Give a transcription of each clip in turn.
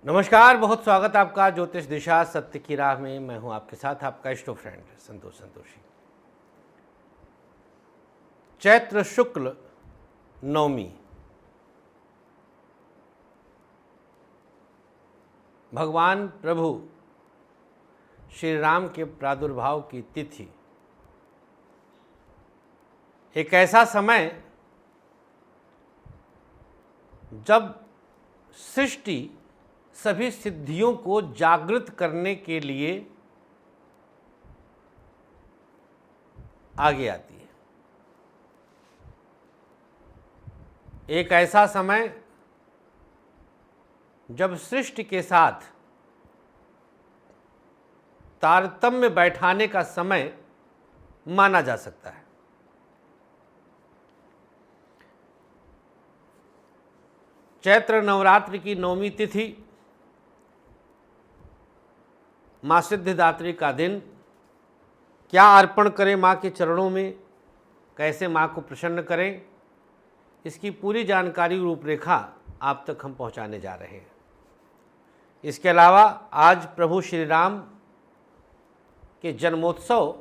नमस्कार, बहुत स्वागत आपका ज्योतिष दिशा सत्य की राह में। मैं हूं आपके साथ आपका इष्ट फ्रेंड संतोषी। चैत्र शुक्ल नवमी, भगवान प्रभु श्री राम के प्रादुर्भाव की तिथि। एक ऐसा समय जब सृष्टि सभी सिद्धियों को जागृत करने के लिए आगे आती है। एक ऐसा समय जब सृष्टि के साथ तारतम्य बैठाने का समय माना जा सकता है। चैत्र नवरात्रि की नवमी तिथि, माँ सिद्धिदात्री का दिन। क्या अर्पण करें माँ के चरणों में, कैसे माँ को प्रसन्न करें, इसकी पूरी जानकारी रूपरेखा आप तक हम पहुँचाने जा रहे हैं। इसके अलावा आज प्रभु श्री राम के जन्मोत्सव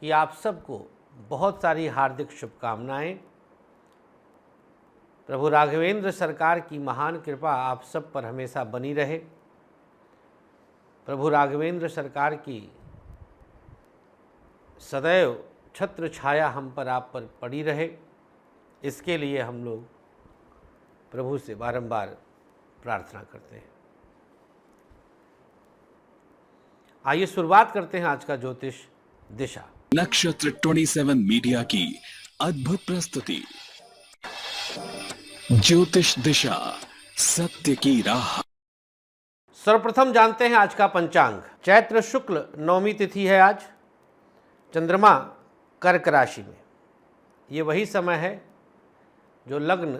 की आप सबको बहुत सारी हार्दिक शुभकामनाएं। प्रभु राघवेंद्र सरकार की महान कृपा आप सब पर हमेशा बनी रहे। प्रभु राघवेंद्र सरकार की सदैव छत्र छाया हम पर आप पर पड़ी रहे, इसके लिए हम लोग प्रभु से बारंबार प्रार्थना करते हैं। आइए शुरुआत करते हैं आज का ज्योतिष दिशा। नक्षत्र 27 मीडिया की अद्भुत प्रस्तुति, ज्योतिष दिशा सत्य की राह। सर्वप्रथम जानते हैं आज का पंचांग। चैत्र शुक्ल नवमी तिथि है आज। चंद्रमा कर्क राशि में। ये वही समय है जो लग्न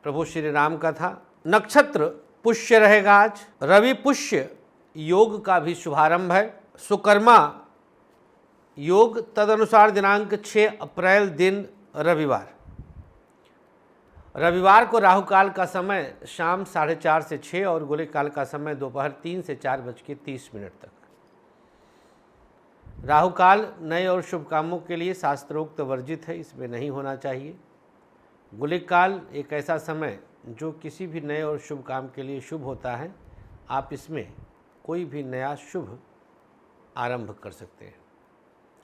प्रभु श्री राम का था। नक्षत्र पुष्य रहेगा आज। रवि पुष्य योग का भी शुभारंभ है। सुकर्मा योग तदनुसार दिनांक 6 अप्रैल दिन रविवार को राहु काल का समय शाम 4:30 से 6 और गुलिक काल का समय दोपहर 3 से 4:30 तक। राहु काल नए और शुभ कामों के लिए शास्त्रोक्त वर्जित है, इसमें नहीं होना चाहिए। गुलिक काल एक ऐसा समय जो किसी भी नए और शुभ काम के लिए शुभ होता है। आप इसमें कोई भी नया शुभ आरंभ कर सकते हैं।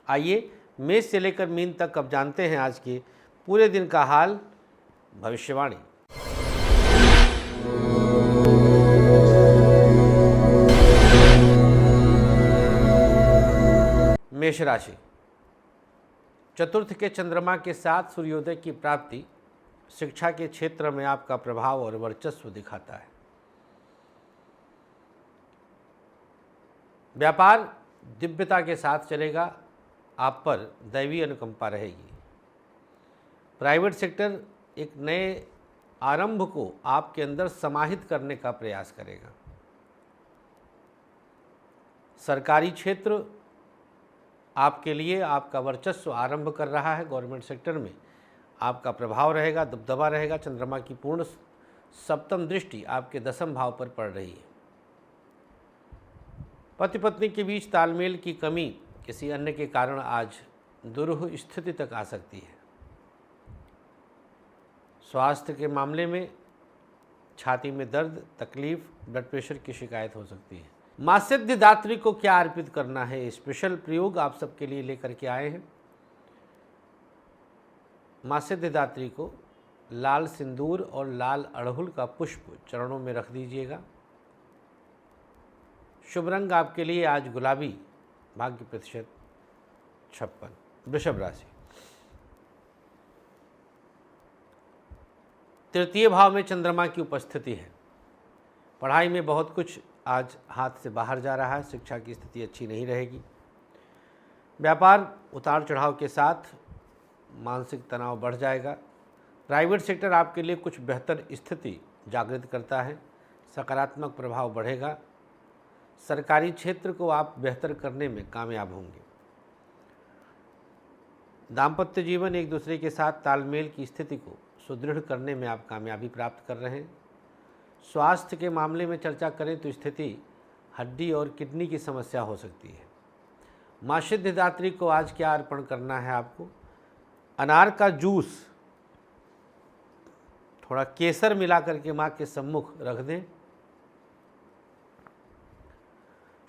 आइए मेष से लेकर मीन तक अब जानते हैं आज के पूरे दिन का हाल। भविष्यवाणी। मेष राशि। चतुर्थ के चंद्रमा के साथ सूर्योदय की प्राप्ति शिक्षा के क्षेत्र में आपका प्रभाव और वर्चस्व दिखाता है। व्यापार दिव्यता के साथ चलेगा, आप पर दैवीय अनुकंपा रहेगी। प्राइवेट सेक्टर एक नए आरंभ को आपके अंदर समाहित करने का प्रयास करेगा। सरकारी क्षेत्र आपके लिए आपका वर्चस्व आरंभ कर रहा है। गवर्नमेंट सेक्टर में आपका प्रभाव रहेगा, दबदबा रहेगा। चंद्रमा की पूर्ण सप्तम दृष्टि आपके दसम भाव पर पड़ रही है। पति पत्नी के बीच तालमेल की कमी किसी अन्य के कारण आज दुरूह स्थिति तक आ सकती है। स्वास्थ्य के मामले में छाती में दर्द, तकलीफ, ब्लड प्रेशर की शिकायत हो सकती है। माँ सिद्धिदात्री को क्या अर्पित करना है, स्पेशल प्रयोग आप सबके लिए लेकर के आए हैं। माँ सिद्धिदात्री को लाल सिंदूर और लाल अड़हुल का पुष्प चरणों में रख दीजिएगा। शुभ रंग आपके लिए आज गुलाबी, भाग्य प्रतिशत 56। वृषभ राशि। तृतीय भाव में चंद्रमा की उपस्थिति है। पढ़ाई में बहुत कुछ आज हाथ से बाहर जा रहा है। शिक्षा की स्थिति अच्छी नहीं रहेगी। व्यापार उतार चढ़ाव के साथ मानसिक तनाव बढ़ जाएगा। प्राइवेट सेक्टर आपके लिए कुछ बेहतर स्थिति जागृत करता है। सकारात्मक प्रभाव बढ़ेगा। सरकारी क्षेत्र को आप बेहतर करने में कामयाब होंगे। दाम्पत्य जीवन एक दूसरे के साथ तालमेल की स्थिति को सुदृढ़ करने में आप कामयाबी प्राप्त कर रहे हैं। स्वास्थ्य के मामले में चर्चा करें तो स्थिति हड्डी और किडनी की समस्या हो सकती है। माँ सिद्धिदात्री को आज क्या अर्पण करना है आपको? अनार का जूस थोड़ा केसर मिला करके माँ के सम्मुख रख दें।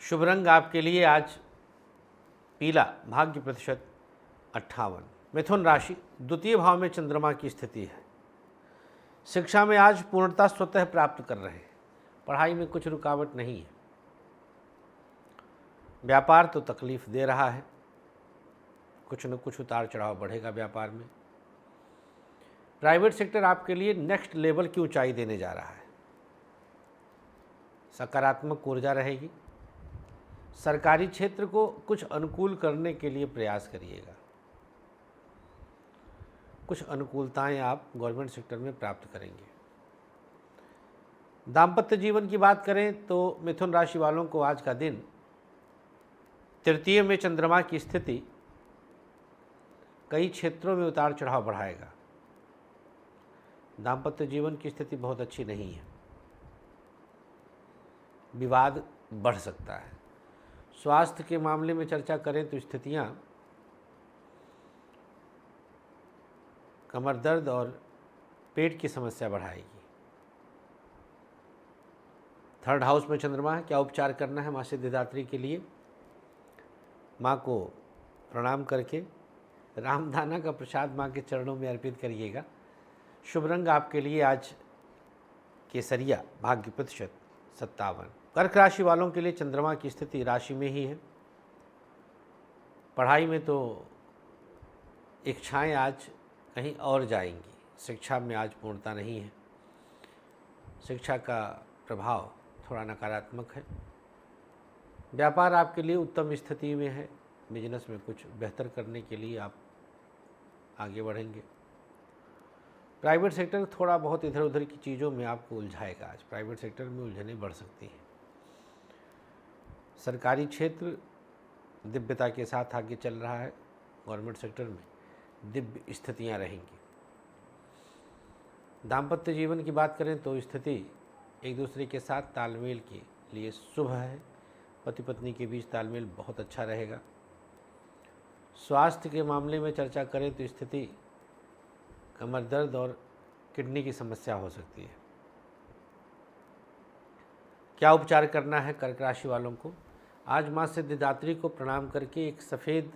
शुभ रंग आपके लिए आज पीला, भाग्य प्रतिशत 58। मिथुन राशि, द्वितीय भाव में चंद्रमा की स्थिति है। शिक्षा में आज पूर्णता स्वतः प्राप्त कर रहे हैं। पढ़ाई में कुछ रुकावट नहीं है। व्यापार तो तकलीफ दे रहा है, कुछ न कुछ उतार चढ़ाव बढ़ेगा व्यापार में। प्राइवेट सेक्टर आपके लिए नेक्स्ट लेवल की ऊंचाई देने जा रहा है। सकारात्मक ऊर्जा रहेगी। सरकारी क्षेत्र को कुछ अनुकूल करने के लिए प्रयास करिएगा। कुछ अनुकूलताएं आप गवर्नमेंट सेक्टर में प्राप्त करेंगे। दाम्पत्य जीवन की बात करें तो मिथुन राशि वालों को आज का दिन तृतीय में चंद्रमा की स्थिति कई क्षेत्रों में उतार चढ़ाव बढ़ाएगा। दाम्पत्य जीवन की स्थिति बहुत अच्छी नहीं है। विवाद बढ़ सकता है। स्वास्थ्य के मामले में चर्चा करें तो स्थितियां कमर दर्द और पेट की समस्या बढ़ाएगी। थर्ड हाउस में चंद्रमा है। क्या उपचार करना है माँ सिद्धिदात्री के लिए? माँ को प्रणाम करके रामदाना का प्रसाद माँ के चरणों में अर्पित करिएगा। शुभ रंग आपके लिए आज केसरिया, भाग्य प्रतिशत 57। कर्क राशि वालों के लिए चंद्रमा की स्थिति राशि में ही है। पढ़ाई में तो इच्छाएं आज कहीं और जाएंगी। शिक्षा में आज पूर्णता नहीं है। शिक्षा का प्रभाव थोड़ा नकारात्मक है। व्यापार आपके लिए उत्तम स्थिति में है। बिजनेस में कुछ बेहतर करने के लिए आप आगे बढ़ेंगे। प्राइवेट सेक्टर थोड़ा बहुत इधर उधर की चीज़ों में आपको उलझाएगा। आज प्राइवेट सेक्टर में उलझनें बढ़ सकती हैं। सरकारी क्षेत्र दिव्यता के साथ आगे चल रहा है। गवर्नमेंट सेक्टर में दिव्य स्थितियां रहेंगी। दाम्पत्य जीवन की बात करें तो स्थिति एक दूसरे के साथ तालमेल के लिए शुभ है। पति पत्नी के बीच तालमेल बहुत अच्छा रहेगा। स्वास्थ्य के मामले में चर्चा करें तो स्थिति कमर दर्द और किडनी की समस्या हो सकती है। क्या उपचार करना है कर्क राशि वालों को? आज माँ सिद्धिदात्री को प्रणाम करके एक सफ़ेद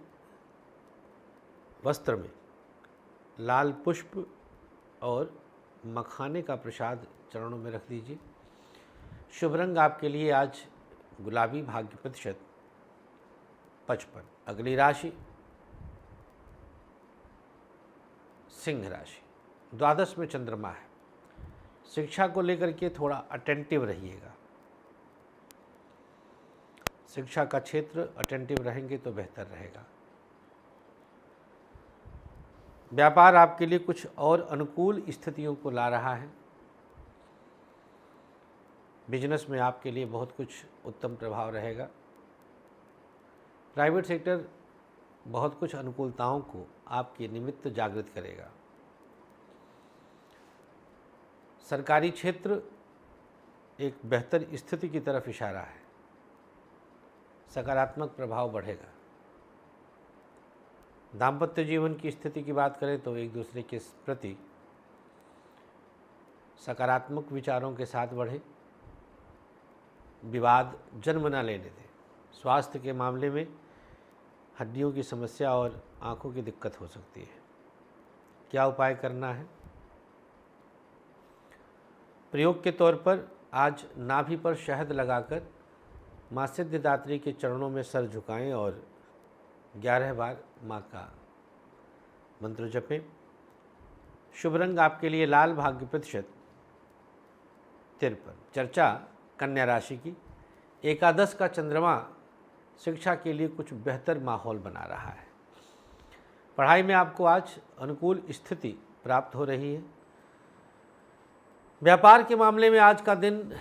वस्त्र में लाल पुष्प और मखाने का प्रसाद चरणों में रख दीजिए। शुभ रंग आपके लिए आज गुलाबी, भाग्य प्रतिशत 55। अगली राशि सिंह राशि। द्वादश में चंद्रमा है। शिक्षा को लेकर के थोड़ा अटेंटिव रहिएगा। शिक्षा का क्षेत्र अटेंटिव रहेंगे तो बेहतर रहेगा। व्यापार आपके लिए कुछ और अनुकूल स्थितियों को ला रहा है। बिजनेस में आपके लिए बहुत कुछ उत्तम प्रभाव रहेगा। प्राइवेट सेक्टर बहुत कुछ अनुकूलताओं को आपके निमित्त जागृत करेगा। सरकारी क्षेत्र एक बेहतर स्थिति की तरफ इशारा है। सकारात्मक प्रभाव बढ़ेगा। दाम्पत्य जीवन की स्थिति की बात करें तो एक दूसरे के प्रति सकारात्मक विचारों के साथ बढ़े। विवाद जन्म न लेने दें। स्वास्थ्य के मामले में हड्डियों की समस्या और आंखों की दिक्कत हो सकती है। क्या उपाय करना है? प्रयोग के तौर पर आज नाभि पर शहद लगाकर माँ सिद्धिदात्री के चरणों में सर झुकाएं और 11 बार माँ का मंत्र जपें। शुभ रंग आपके लिए लाल, भाग्य प्रतिशत 53। चर्चा कन्या राशि की। एकादश का चंद्रमा शिक्षा के लिए कुछ बेहतर माहौल बना रहा है। पढ़ाई में आपको आज अनुकूल स्थिति प्राप्त हो रही है। व्यापार के मामले में आज का दिन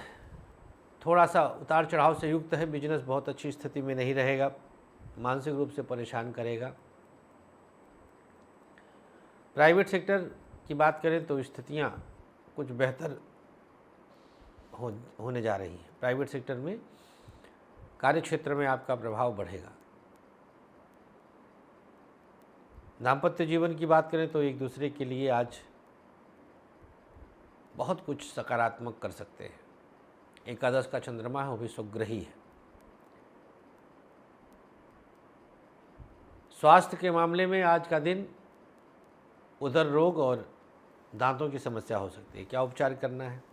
थोड़ा सा उतार चढ़ाव से युक्त है। बिजनेस बहुत अच्छी स्थिति में नहीं रहेगा। मानसिक रूप से परेशान करेगा। प्राइवेट सेक्टर की बात करें तो स्थितियां कुछ बेहतर होने जा रही है। प्राइवेट सेक्टर में कार्य क्षेत्र में आपका प्रभाव बढ़ेगा। दाम्पत्य जीवन की बात करें तो एक दूसरे के लिए आज बहुत कुछ सकारात्मक कर सकते हैं। एकादश का चंद्रमा है, वो भी सुग्रही है। स्वास्थ्य के मामले में आज का दिन उदर रोग और दांतों की समस्या हो सकती है। क्या उपचार करना है?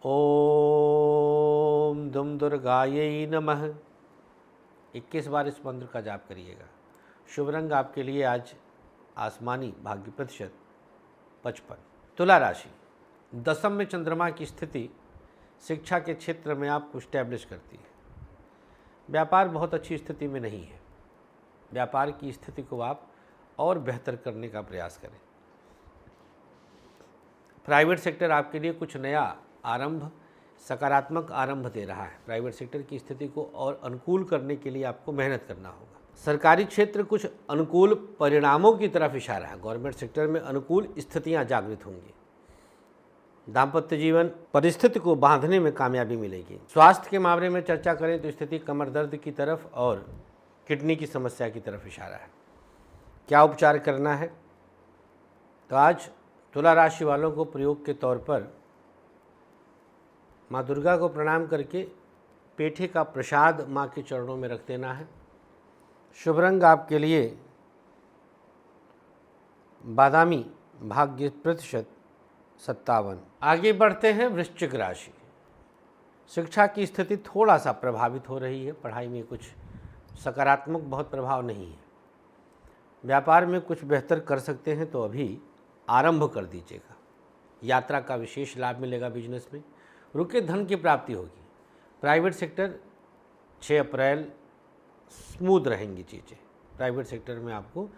ओम दुम दुर्गायै नमः 21 बार इस मंत्र का जाप करिएगा। शुभ रंग आपके लिए आज आसमानी, भाग्य प्रतिशत 55। तुला राशि, दशम में चंद्रमा की स्थिति शिक्षा के क्षेत्र में आपको स्टैब्लिश करती है। व्यापार बहुत अच्छी स्थिति में नहीं है। व्यापार की स्थिति को आप और बेहतर करने का प्रयास करें। प्राइवेट सेक्टर आपके लिए कुछ नया आरंभ, सकारात्मक आरंभ दे रहा है। प्राइवेट सेक्टर की स्थिति को और अनुकूल करने के लिए आपको मेहनत करना होगा। सरकारी क्षेत्र कुछ अनुकूल परिणामों की तरफ इशारा है। गवर्नमेंट सेक्टर में अनुकूल स्थितियां जागृत होंगी। दाम्पत्य जीवन परिस्थिति को बांधने में कामयाबी मिलेगी। स्वास्थ्य के मामले में चर्चा करें तो स्थिति कमर दर्द की तरफ और किडनी की समस्या की तरफ इशारा है। क्या उपचार करना है? तो आज तुला राशि वालों को प्रयोग के तौर पर माँ दुर्गा को प्रणाम करके पेठे का प्रसाद माँ के चरणों में रख देना है। शुभ रंग आपके लिए बादामी, भाग्य प्रतिशत 57। आगे बढ़ते हैं वृश्चिक राशि। शिक्षा की स्थिति थोड़ा सा प्रभावित हो रही है। पढ़ाई में कुछ सकारात्मक बहुत प्रभाव नहीं है। व्यापार में कुछ बेहतर कर सकते हैं तो अभी आरंभ कर दीजिएगा। यात्रा का विशेष लाभ मिलेगा। बिजनेस में रुके धन की प्राप्ति होगी। प्राइवेट सेक्टर 6 अप्रैल स्मूथ रहेंगी चीज़ें। प्राइवेट सेक्टर में आपको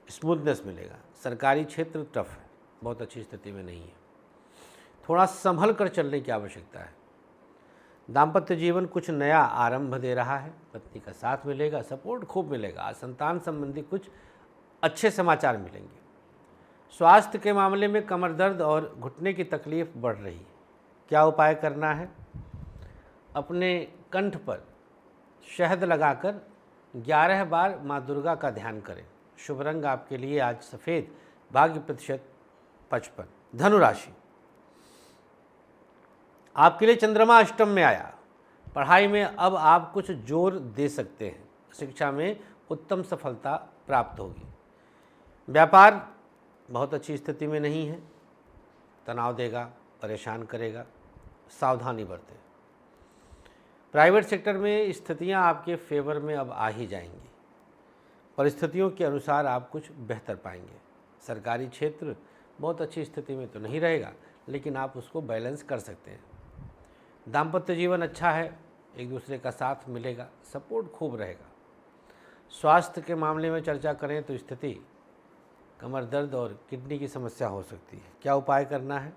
स्मूथनेस मिलेगा। सरकारी क्षेत्र टफ है, बहुत अच्छी स्थिति में नहीं है। थोड़ा संभल कर चलने की आवश्यकता है। दाम्पत्य जीवन कुछ नया आरंभ दे रहा है। पत्नी का साथ मिलेगा, सपोर्ट खूब मिलेगा। संतान संबंधी कुछ अच्छे समाचार मिलेंगे। स्वास्थ्य के मामले में कमर दर्द और घुटने की तकलीफ बढ़ रही है। क्या उपाय करना है? अपने कंठ पर शहद लगाकर 11 बार माँ दुर्गा का ध्यान करें। शुभ रंग आपके लिए आज सफ़ेद, भाग्य प्रतिशत 55। धनु राशि, आपके लिए चंद्रमा अष्टम में आया। पढ़ाई में अब आप कुछ जोर दे सकते हैं। शिक्षा में उत्तम सफलता प्राप्त होगी। व्यापार बहुत अच्छी स्थिति में नहीं है, तनाव देगा, परेशान करेगा, सावधानी बरतें। प्राइवेट सेक्टर में स्थितियां आपके फेवर में अब आ ही जाएंगी। परिस्थितियों के अनुसार आप कुछ बेहतर पाएंगे। सरकारी क्षेत्र बहुत अच्छी स्थिति में तो नहीं रहेगा, लेकिन आप उसको बैलेंस कर सकते हैं। दाम्पत्य जीवन अच्छा है, एक दूसरे का साथ मिलेगा, सपोर्ट खूब रहेगा। स्वास्थ्य के मामले में चर्चा करें तो स्थिति कमर दर्द और किडनी की समस्या हो सकती है। क्या उपाय करना है?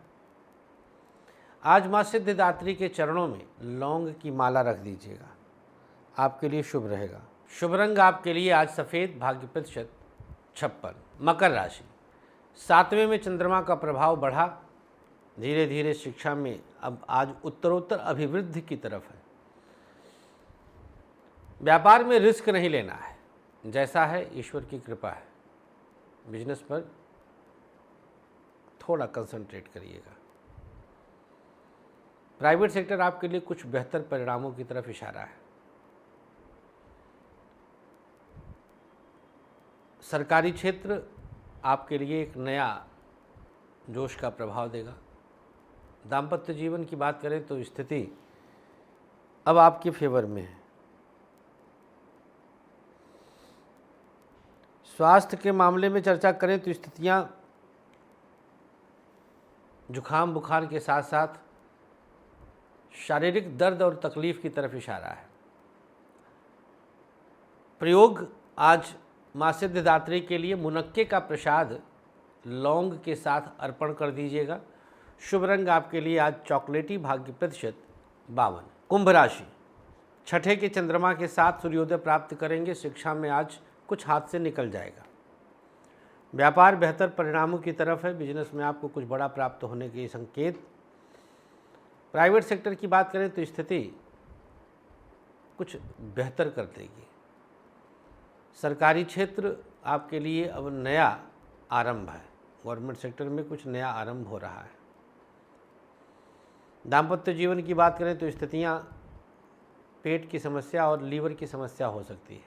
आज माँ सिद्धिदात्री के चरणों में लौंग की माला रख दीजिएगा, आपके लिए शुभ रहेगा। शुभ रंग आपके लिए आज सफ़ेद, भाग्य प्रतिशत 56। मकर राशि, 7वें में चंद्रमा का प्रभाव बढ़ा। धीरे धीरे शिक्षा में अब आज उत्तरोत्तर अभिवृद्धि की तरफ है। व्यापार में रिस्क नहीं लेना है, जैसा है ईश्वर की कृपा है। बिजनेस पर थोड़ा कंसंट्रेट करिएगा। प्राइवेट सेक्टर आपके लिए कुछ बेहतर परिणामों की तरफ इशारा है। सरकारी क्षेत्र आपके लिए एक नया जोश का प्रभाव देगा। दाम्पत्य जीवन की बात करें तो स्थिति अब आपके फेवर में है। स्वास्थ्य के मामले में चर्चा करें तो स्थितियां जुखाम बुखार के साथ साथ शारीरिक दर्द और तकलीफ की तरफ इशारा है। प्रयोग आज माँ सिद्धिदात्री के लिए मुनक्के का प्रसाद लौंग के साथ अर्पण कर दीजिएगा। शुभ रंग आपके लिए आज चॉकलेटी, भाग्य प्रतिशत 52। कुंभ राशि, 6ठे के चंद्रमा के साथ सूर्योदय प्राप्त करेंगे। शिक्षा में आज कुछ हाथ से निकल जाएगा। व्यापार बेहतर परिणामों की तरफ है। बिजनेस में आपको कुछ बड़ा प्राप्त होने के संकेत प्राइवेट सेक्टर की बात करें तो स्थिति कुछ बेहतर कर देगी। सरकारी क्षेत्र आपके लिए अब नया आरंभ है, गवर्नमेंट सेक्टर में कुछ नया आरंभ हो रहा है। दाम्पत्य जीवन की बात करें तो स्थितियां पेट की समस्या और लीवर की समस्या हो सकती है।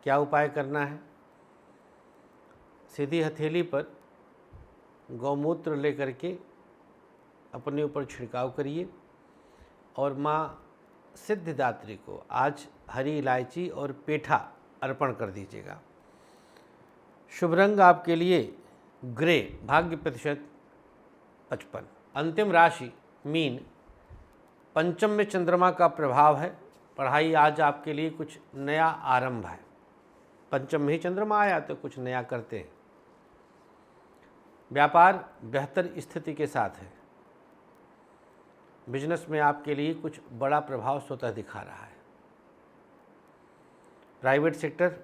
क्या उपाय करना है? सीधी हथेली पर गौमूत्र लेकर के अपने ऊपर छिड़काव करिए और माँ सिद्धिदात्री को आज हरी इलायची और पेठा अर्पण कर दीजिएगा। शुभ रंग आपके लिए ग्रे, भाग्य प्रतिशत 55। अंतिम राशि मीन, पंचम में चंद्रमा का प्रभाव है। पढ़ाई आज आपके लिए कुछ नया आरंभ है। पंचम में ही चंद्रमा आया तो कुछ नया करते हैं। व्यापार बेहतर स्थिति के साथ है। बिजनेस में आपके लिए कुछ बड़ा प्रभाव स्वतः दिखा रहा है। प्राइवेट सेक्टर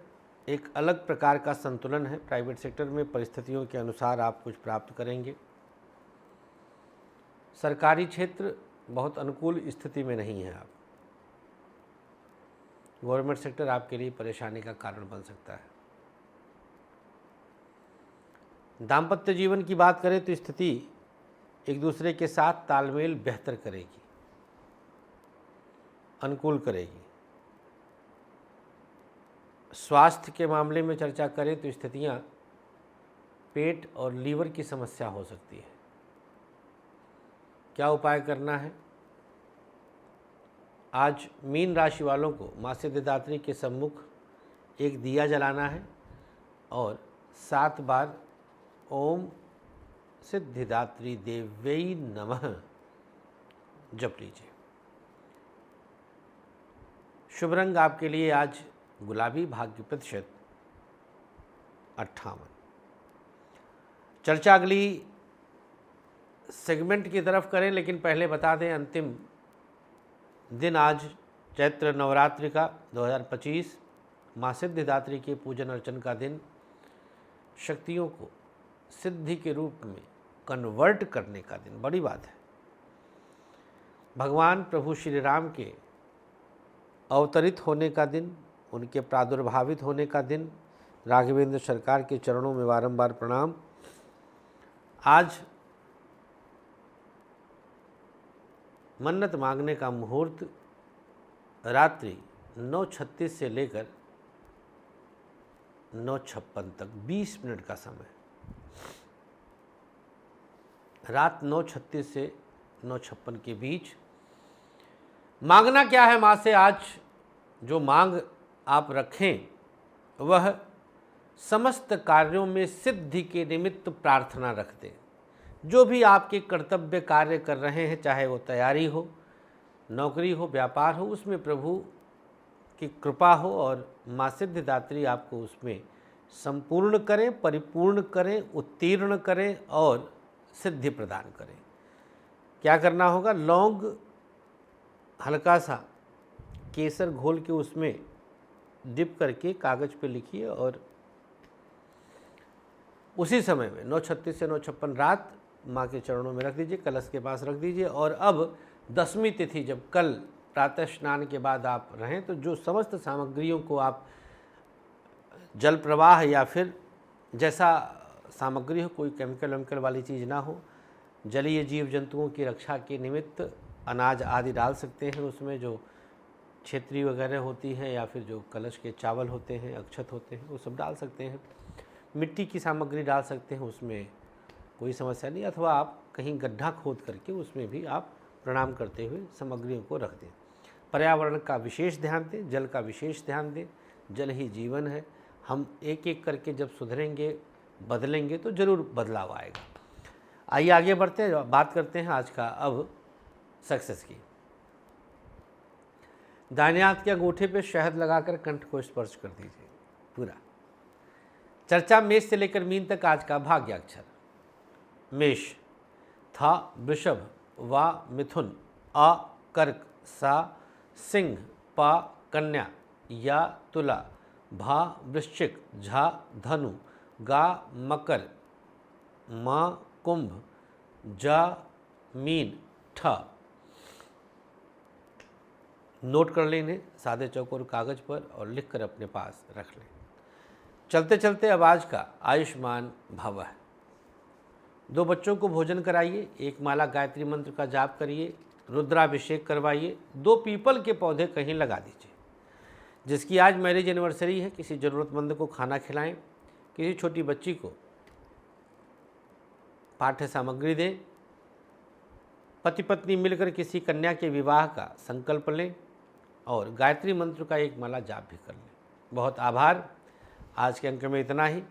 एक अलग प्रकार का संतुलन है। प्राइवेट सेक्टर में परिस्थितियों के अनुसार आप कुछ प्राप्त करेंगे। सरकारी क्षेत्र बहुत अनुकूल स्थिति में नहीं है। आप गवर्नमेंट सेक्टर आपके लिए परेशानी का कारण बन सकता है। दाम्पत्य जीवन की बात करें तो स्थिति एक दूसरे के साथ तालमेल बेहतर करेगी, अनुकूल करेगी। स्वास्थ्य के मामले में चर्चा करें तो स्थितियां पेट और लीवर की समस्या हो सकती है। क्या उपाय करना है? आज मीन राशि वालों को माँ सिद्धिदात्री के सम्मुख एक दिया जलाना है और 7 बार ओम सिद्धिदात्री देव्यै नमः जप लीजिए। शुभ रंग आपके लिए आज गुलाबी, भाग्य प्रतिशत 58। चर्चा अगली सेगमेंट की तरफ करें, लेकिन पहले बता दें अंतिम दिन आज चैत्र नवरात्रि का 2025 माँ सिद्धिदात्री के पूजन अर्चन का दिन, शक्तियों को सिद्धि के रूप में कन्वर्ट करने का दिन। बड़ी बात है। भगवान प्रभु श्री राम के अवतरित होने का दिन, उनके प्रादुर्भावित होने का दिन। राघवेंद्र सरकार के चरणों में बारंबार प्रणाम। आज मन्नत मांगने का मुहूर्त रात्रि 9:36 से लेकर 9:56 तक 20 मिनट का समय। रात 9:36 से 9:56 के बीच मांगना क्या है माँ से? आज जो मांग आप रखें वह समस्त कार्यों में सिद्धि के निमित्त प्रार्थना रख दें। जो भी आपके कर्तव्य कार्य कर रहे हैं, चाहे वो तैयारी हो, नौकरी हो, व्यापार हो, उसमें प्रभु की कृपा हो और माँ सिद्धिदात्री आपको उसमें संपूर्ण करें, परिपूर्ण करें, उत्तीर्ण करें और सिद्धि प्रदान करें। क्या करना होगा? लौंग हल्का सा केसर घोल के उसमें डिप करके कागज़ पे लिखिए और उसी समय में 9:36 से 9:56 रात माँ के चरणों में रख दीजिए, कलश के पास रख दीजिए। और अब 10वीं तिथि जब कल प्रातः स्नान के बाद आप रहें तो जो समस्त सामग्रियों को आप जल प्रवाह या फिर जैसा सामग्री हो, कोई केमिकल वेमिकल वाली चीज़ ना हो, जलीय जीव जंतुओं की रक्षा के निमित्त अनाज आदि डाल सकते हैं उसमें, जो क्षेत्री वगैरह होती हैं या फिर जो कलश के चावल होते हैं, अक्षत होते हैं, वो सब डाल सकते हैं। मिट्टी की सामग्री डाल सकते हैं, उसमें कोई समस्या नहीं। अथवा आप कहीं गड्ढा खोद करके उसमें भी आप प्रणाम करते हुए सामग्रियों को रख दें। पर्यावरण का विशेष ध्यान दें, जल का विशेष ध्यान दें। जल ही जीवन है। हम एक एक करके जब सुधरेंगे, बदलेंगे तो ज़रूर बदलाव आएगा। आइए आगे बढ़ते हैं, बात करते हैं आज का अब सक्सेस की। दाहिने हाथ के अंगूठे पे शहद लगाकर कंठ को स्पर्श कर दीजिए पूरा। चर्चा मेष से लेकर मीन तक आज का भाग्याक्षर। मेष था वृषभ, वा मिथुन, अ कर्क, सा सिंह, पा कन्या, या तुला, भा वृश्चिक, झा धनु, गा मकर, मा कुंभ, जा मीन, ठ नोट कर लें इन्हें सादे चौकोर कागज़ पर और लिख कर अपने पास रख लें। चलते चलते अब आज का आयुष्मान भवः। 2 बच्चों को भोजन कराइए, 1 माला गायत्री मंत्र का जाप करिए, रुद्राभिषेक करवाइए, 2 पीपल के पौधे कहीं लगा दीजिए। जिसकी आज मैरिज एनिवर्सरी है, किसी ज़रूरतमंद को खाना खिलाएं, किसी छोटी बच्ची को पाठ्य सामग्री दें, पति पत्नी मिलकर किसी कन्या के विवाह का संकल्प लें और गायत्री मंत्र का 1 माला जाप भी कर लें। बहुत आभार। आज के अंक में इतना ही।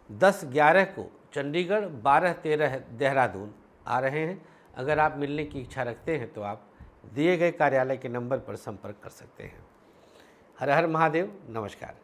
10-11 को चंडीगढ़, 12-13 देहरादून आ रहे हैं। अगर आप मिलने की इच्छा रखते हैं तो आप दिए गए कार्यालय के नंबर पर संपर्क कर सकते हैं। हर हर महादेव। नमस्कार।